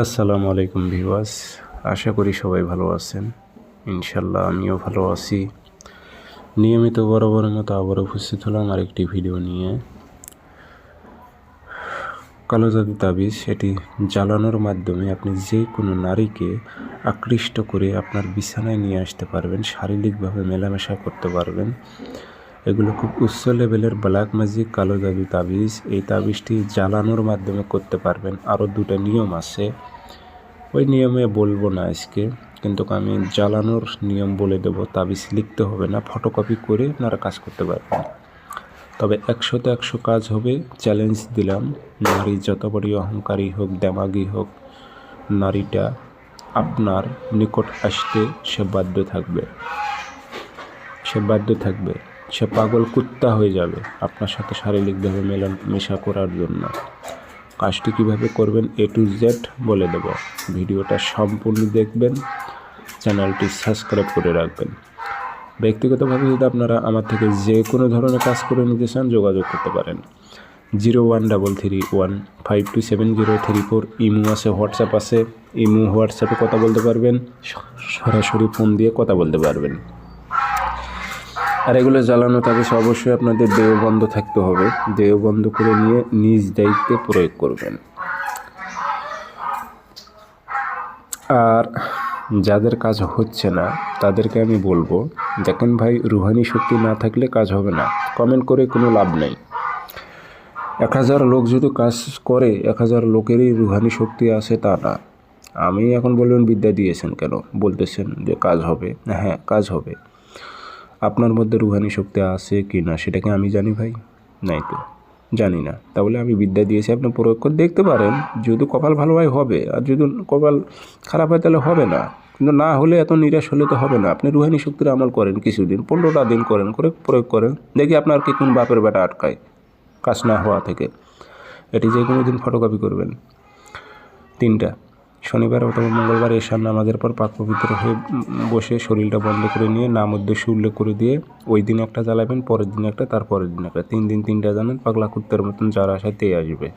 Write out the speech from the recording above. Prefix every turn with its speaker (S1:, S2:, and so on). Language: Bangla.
S1: আসসালামু আলাইকুম ভিউয়ার্স, আশা করি সবাই ভালো আছেন। ইনশাল্লাহ আমিও ভালো আছি। নিয়মিত বরাবরের মতো আবারও উপস্থিত হলাম আরেকটি ভিডিও নিয়ে। কালো জাদু তাবিজ, এটি জ্বালানোর মাধ্যমে আপনি যে কোনো নারীকে আকৃষ্ট করে আপনার বিছানায় নিয়ে আসতে পারবেন, শারীরিকভাবে মেলামেশা করতে পারবেন। এগুলো খুব উচ্চ লেভেলের ব্ল্যাক ম্যাজিক কালো জাদু তাবিজ। এই তাবিজটি জ্বালানোর মাধ্যমে করতে পারবেন। আরও দুটো নিয়ম আছে, ওই নিয়মে বলবো না আজকে, কিন্তু আমি জ্বালানোর নিয়ম বলে দেবো। তাবিজ লিখতে হবে না, ফটোকপি করে আপনারা কাজ করতে পারবেন। তবে 100তে 100 কাজ হবে, চ্যালেঞ্জ দিলাম। নারী যত বড়ই অহংকারী হোক, দেমাগী হোক, নারীটা আপনার নিকট আসতে সে বাধ্য থাকবে। সে পাগল কুত্তা হয়ে যাবে আপনার সাথে শারীরিকভাবে মেলামেশা করার জন্য। কাজটি কীভাবে করবেন A to Z বলে দেব। ভিডিওটা সম্পূর্ণ দেখবেন, চ্যানেলটি সাবস্ক্রাইব করে রাখবেন। ব্যক্তিগতভাবে যদি আপনারা আমার থেকে যে কোনো ধরনের কাজ করে নিতে চান, যোগাযোগ করতে পারেন। 0133152734। ইমো আছে, হোয়াটসঅ্যাপ আছে। ইমো হোয়াটসঅ্যাপে কথা বলতে পারবেন, সরাসরি ফোন দিয়ে কথা বলতে পারবেন। আর এগুলো জ্বালানো তাবিজ অবশ্যই আপনাদের দেহ বন্ধ থাকতে হবে। দেহ বন্ধ করে নিয়ে নিজ দায়িত্বে প্রয়োগ করবেন। আর যাদের কাজ হচ্ছে না তাদেরকে আমি বলবো, দেখেন ভাই, রুহানি শক্তি না থাকলে কাজ হবে না। কমেন্ট করে কোনো লাভ নেই। 1000 লোক যদি কাজ করে, 1000 লোকেরই রুহানি শক্তি আছে তা না। আমি এখন বলবেন বিদ্যা দিয়েছেন কেন, বলতেছেন যে কাজ হবে। হ্যাঁ, কাজ হবে। আপনার মধ্যে রুহানি শক্তি আছে কি না সেটা কি আমি জানি ভাই? নাই তো, জানি না। তাহলে আমি বিদ্যা দিয়েছি, আপনি প্রয়োগ করে দেখতে পারেন। যদি কপাল ভালো হয় হবে, আর যদি কপাল খারাপ হয় তাহলে হবে না। কিন্তু না হলে এত নিরাশ হলে তো হবে না। আপনি রুহানি শক্তির আমল করেন কিছুদিন, 15টা দিন করেন, করে প্রয়োগ করেন, দেখি আপনার কি কোন বাপের বেটা আটকায় কাজ না হওয়া থেকে। এটি যে কোনো দিন ফটোকপি করবেন। 3টা শনিবার অথবা মঙ্গলবার এশার নামাজের পর পাক পবিত্র হয়ে বসে শরীরটা বন্ধ করে নিয়ে নাম উদ্দেশ্য উল্লেখ করে দিয়ে ওই দিন একটা জ্বালাবেন, পরের দিন একটা, তারপরের দিন একটা, 3 দিন 3টা জানেন। পাগলা কুত্তার মতন যার আশাতেই আসবে।